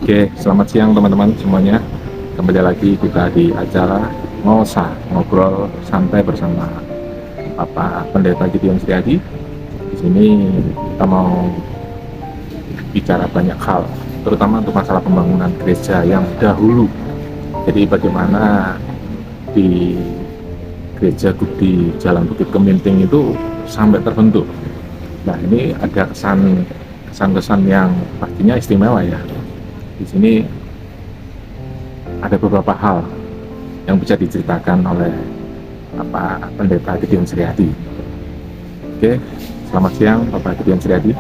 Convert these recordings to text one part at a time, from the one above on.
Oke, selamat siang teman-teman semuanya. Kembali lagi kita di acara ngobrol santai bersama Bapak Pendeta Gideon Setiadi. Di sini kita mau bicara banyak hal, terutama untuk masalah pembangunan gereja yang dahulu. Jadi bagaimana di gereja di Jalan Bukit Keminting itu sampai terbentuk. Nah, ini ada kesan-kesan yang pastinya istimewa ya. Di sini ada beberapa hal yang bisa diceritakan oleh Bapak Pendeta Gideon Setiadi. Oke, selamat siang Bapak Gideon Setiadi.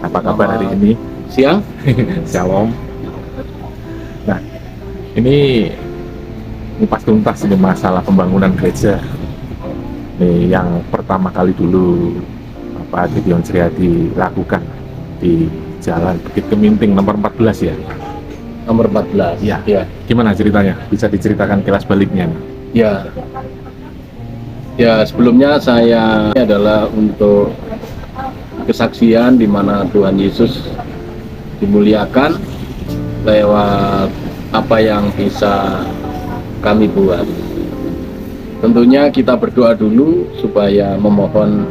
Apa kabar hari ini? Siang. Shalom. Nah, ini ngupas tuntas ini masalah pembangunan gereja. Ini yang pertama kali dulu Bapak Gideon Setiadi lakukan di Jalan Bukit Keminting nomor 14 ya. Nomor 14. Ya. Ya. Gimana ceritanya? Bisa diceritakan kilas baliknya nih? Ya. Ya, sebelumnya saya adalah untuk kesaksian di mana Tuhan Yesus dimuliakan lewat apa yang bisa kami buat. Tentunya kita berdoa dulu supaya memohon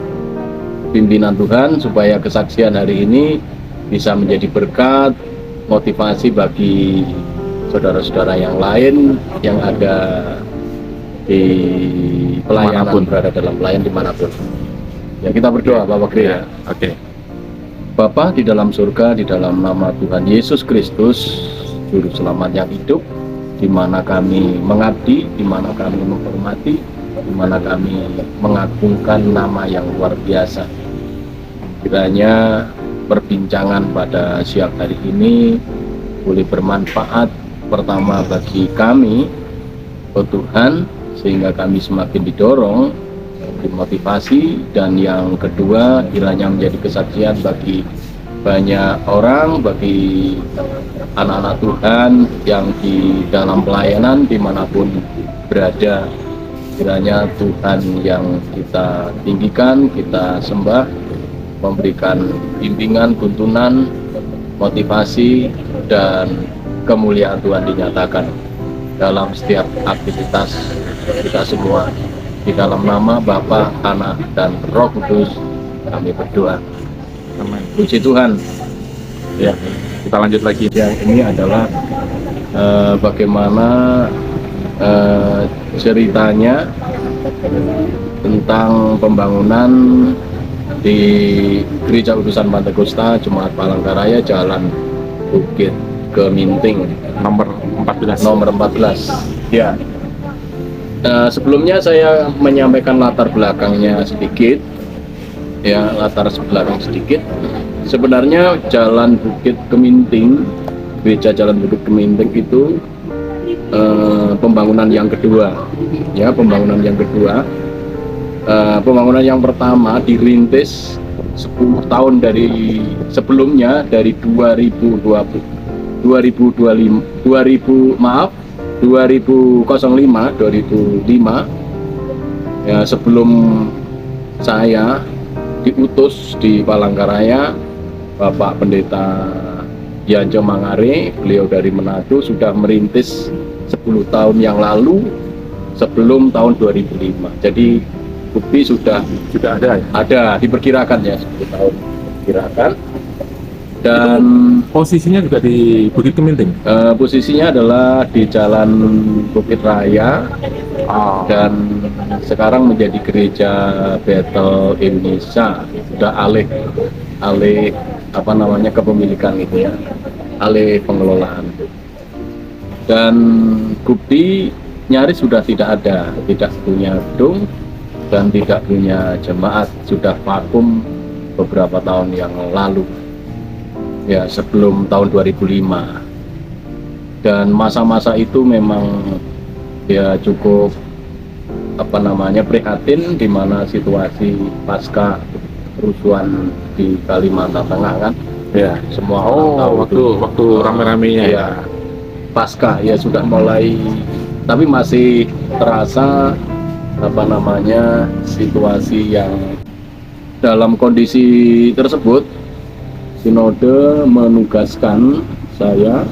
pimpinan Tuhan supaya kesaksian hari ini bisa menjadi berkat, motivasi bagi saudara-saudara yang lain yang ada di pelayanan, berada dalam pelayan dimanapun. Ya, kita berdoa Bapak Gereja. Oke. Bapa di dalam surga, di dalam nama Tuhan Yesus Kristus, Juru Selamat yang hidup, di mana kami mengabdi, di mana kami menghormati, di mana kami mengagungkan nama yang luar biasa. Kiranya perbincangan pada siang hari ini boleh bermanfaat, pertama bagi kami, oh Tuhan, sehingga kami semakin didorong, dimotivasi, dan yang kedua kiranya menjadi kesaksian bagi banyak orang, bagi anak-anak Tuhan yang di dalam pelayanan dimanapun berada. Kiranya Tuhan yang kita tinggikan, kita sembah, memberikan bimbingan, tuntunan, motivasi, dan kemuliaan Tuhan dinyatakan dalam setiap aktivitas kita semua. Di dalam nama Bapa, Anak, dan Roh Kudus kami berdoa. Amin. Puji Tuhan. Ya, kita lanjut lagi. Yang ini adalah bagaimana ceritanya tentang pembangunan di Gereja Utusan Pantekosta Jemaat Palangkaraya Jalan Bukit Keminting Nomor 14. nomor 14. Ya. Sebelumnya saya menyampaikan latar belakangnya sedikit. Ya, latar belakang sedikit. Sebenarnya Jalan Bukit Keminting, Gereja Jalan Bukit Keminting itu pembangunan yang kedua. Ya, pembangunan yang kedua. Pembangunan yang pertama dirintis 10 tahun dari sebelumnya, dari 2005 ya, sebelum saya diutus di Palangkaraya. Bapak Pendeta Yanjo Mangare, beliau dari Manado, sudah merintis 10 tahun yang lalu sebelum tahun 2005. Jadi bukti sudah ada ya? Ada, diperkirakan ya 10 tahun diperkirakan. Dan posisinya juga di Bukit Keminting. Posisinya adalah di Jalan Bukit Raya. Dan sekarang menjadi Gereja Bethel Indonesia, sudah alih kepemilikan itu ya, alih pengelolaan. Dan bukti nyaris sudah tidak ada, tidak punya gedung dan tidak punya jemaat, sudah vakum beberapa tahun yang lalu ya, sebelum tahun 2005. Dan masa-masa itu memang ya cukup prihatin, di mana situasi pasca kerusuhan di Kalimantan Tengah kan ya, semua orang tahu waktu rame-ramenya ya. Pasca ya sudah mulai, tapi masih terasa situasi yang dalam kondisi tersebut. Sinode menugaskan saya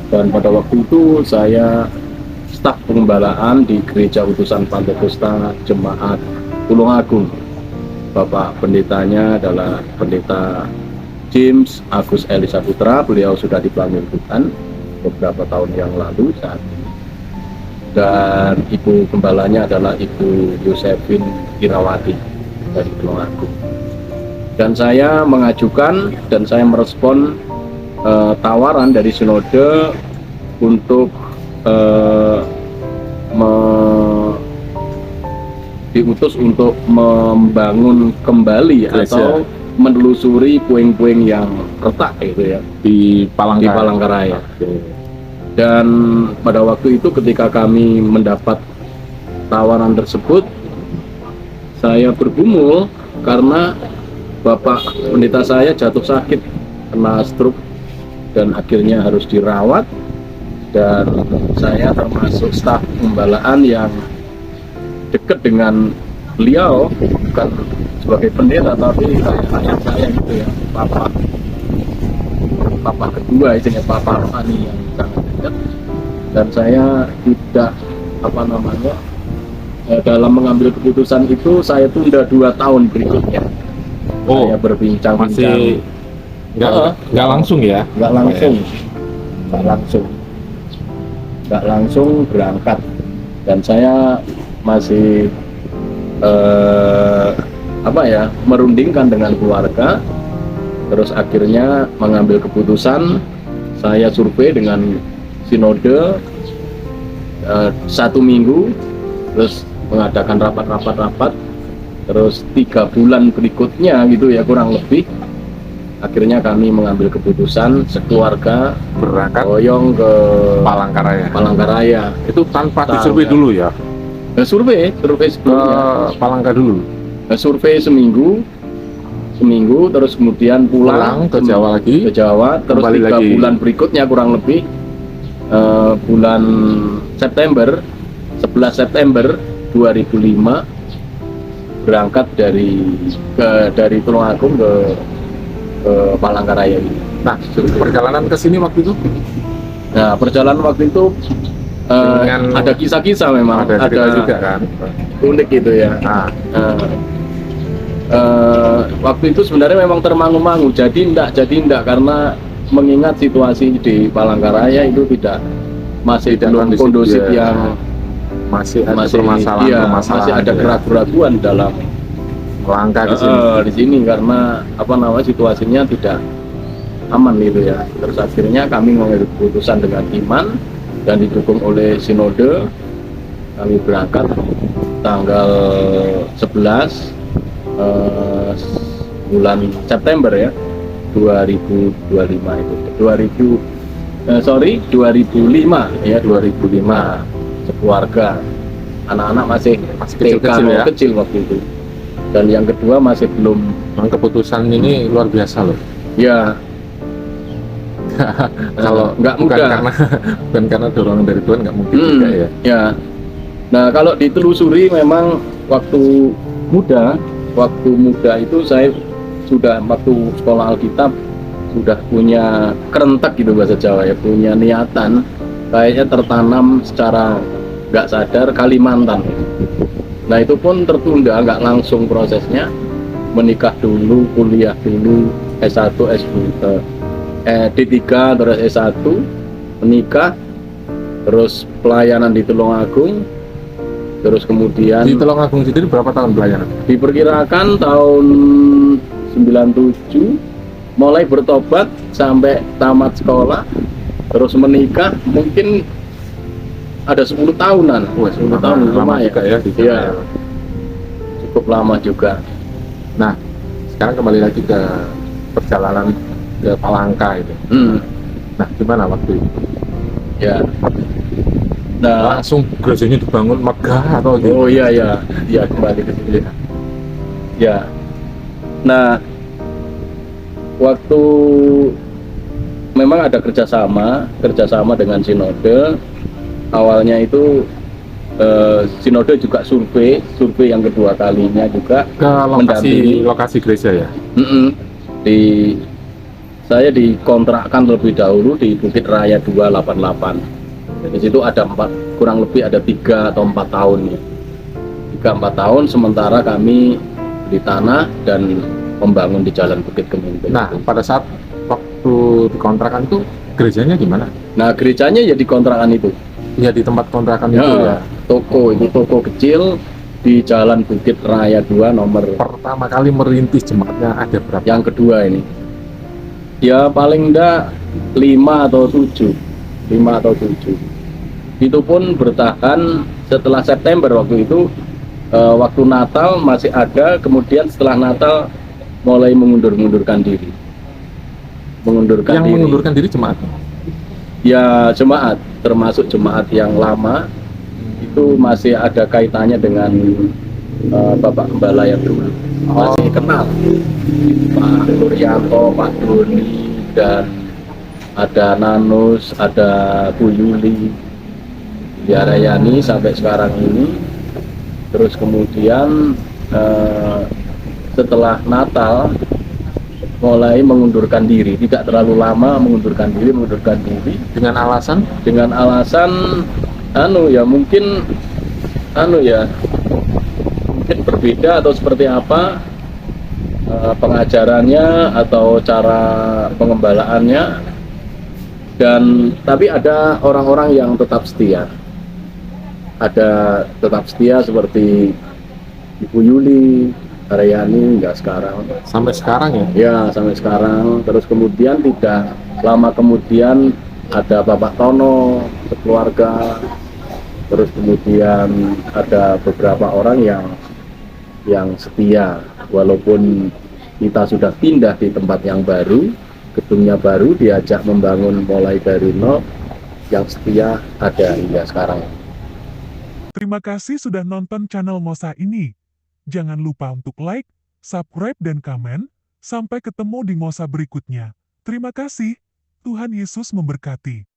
Dan pada waktu itu saya staf pengembalaan di Gereja Utusan Pantekosta Jemaat Tulungagung. Bapak pendetanya adalah Pendeta James Agus Elisa Putra. Beliau sudah dipanggil Tuhan beberapa tahun yang lalu saat ini. Dan ibu gembalanya adalah Ibu Yosefin Irawati dari Tulungagung. Dan saya mengajukan dan saya merespon tawaran dari sinode untuk diutus untuk membangun kembali atau menelusuri puing-puing yang retak gitu ya di Palangkaraya. Dan pada waktu itu ketika kami mendapat tawaran tersebut, saya bergumul karena Bapak pendeta saya jatuh sakit, kena stroke, dan akhirnya harus dirawat. Dan saya termasuk staf pembalaan yang dekat dengan beliau, bukan sebagai pendeta tapi ayah saya gitu ya, papa kedua, istilahnya papa rohani yang sangat dekat. Dan saya tidak dalam mengambil keputusan itu saya tunda 2 tahun berikutnya. Saya berbincang-bincang, masih nggak langsung ya? Nggak langsung berangkat. Dan saya masih merundingkan dengan keluarga. Terus akhirnya mengambil keputusan, saya survei dengan sinode 1 minggu, terus mengadakan rapat. Terus 3 bulan berikutnya gitu ya kurang lebih, akhirnya kami mengambil keputusan sekeluarga berangkat boyong ke Palangkaraya. Itu tanpa disurvei dulu ya? Survei sebelumnya. Palangka dulu. Survei seminggu, terus kemudian pulang ke Jawa lagi. Terus 3 bulan berikutnya kurang lebih bulan September, 11 September 2005 berangkat dari Tulungagung ke Palangkaraya ini. Nah, perjalanan ke sini waktu itu? Nah, perjalanan waktu itu ada kisah-kisah memang, ada juga kan, unik gitu ya. Waktu itu sebenarnya memang termangu-mangu, jadi enggak karena mengingat situasi di Palangkaraya itu masih belum kondusif yang masih ada permasalahan, masih ada keraguan-keraguan dalam melangkah di sini karena situasinya tidak aman gitu ya. Terus akhirnya kami mengambil keputusan dengan iman dan didukung oleh sinode. Kami berangkat tanggal 11 bulan September ya 2005 itu 2005 ya, 2005. Sekeluarga, anak-anak masih kecil waktu itu, dan yang kedua masih belum. Keputusan ini luar biasa loh ya. Kalau bukan karena dorongan dari Tuhan, nggak mungkin juga ya. Nah, kalau ditelusuri memang waktu muda itu saya sudah waktu sekolah Alkitab sudah punya kerentek gitu bahasa Jawa ya, punya niatan kayaknya tertanam secara nggak sadar Kalimantan. Nah, itu pun tertunda, nggak langsung prosesnya, menikah dulu, kuliah dulu, S1, D3, terus S1, menikah, terus pelayanan di Tulungagung, terus kemudian di Tulungagung sendiri berapa tahun pelayanan? Diperkirakan tahun 97 mulai bertobat sampai tamat sekolah, terus menikah mungkin ada 10 tahunan. 10 tahun lama juga ya. Iya, cukup lama juga. Nah, sekarang kembali lagi ke perjalanan ke Palangka itu. Nah, gimana waktu itu? Ya. Nah, langsung gerejanya dibangun megah atau gitu? Oh iya kembali ke situ. Ya. Nah, waktu memang ada kerjasama dengan sinode. Awalnya itu sinode juga survei yang kedua kalinya juga ke lokasi gereja ya. Di saya dikontrakkan lebih dahulu di Bukit Raya 288. Di situ ada kurang lebih ada 3 atau 4 tahun nih. 3-4 tahun, sementara kami di tanah dan membangun di Jalan Bukit Kemimpin. Nah, pada saat waktu dikontrakan itu gerejanya gimana? Nah, gerejanya ya di kontrakan itu. Ya di tempat kontrakan itu ya. Toko itu toko kecil di Jalan Bukit Raya 2 nomor Pertama kali merintis jemaatnya ada berapa? yang kedua ini. Ya paling enggak 5 atau 7. 5 atau 7. Itu pun bertahan setelah September waktu itu, waktu Natal masih ada, kemudian setelah Natal mulai mengundurkan diri. Yang mengundurkan diri jemaatnya? Ya jemaat, termasuk jemaat yang lama itu masih ada kaitannya dengan Bapak Gembala yang dulu. Masih kenal Pak Nuryanto, Pak Doni, dan ada Nanus, ada Bu Yuli, ya Rayani sampai sekarang ini. Terus kemudian setelah Natal mulai mengundurkan diri, tidak terlalu lama mengundurkan diri Dengan alasan? dengan alasan mungkin berbeda atau seperti apa pengajarannya atau cara pengembalaannya, dan tapi ada orang-orang yang tetap setia, seperti Ibu Yuli, Rayani, enggak sekarang. Sampai sekarang ya? Ya, sampai sekarang. Terus kemudian tidak lama kemudian ada Bapak Tono, sekeluarga. Terus kemudian ada beberapa orang yang setia, walaupun kita sudah pindah di tempat yang baru, gedungnya baru, diajak membangun mulai dari nol, yang setia ada hingga sekarang. Terima kasih sudah nonton channel Mosa ini. Jangan lupa untuk like, subscribe, dan komen. Sampai ketemu di Mosa berikutnya. Terima kasih. Tuhan Yesus memberkati.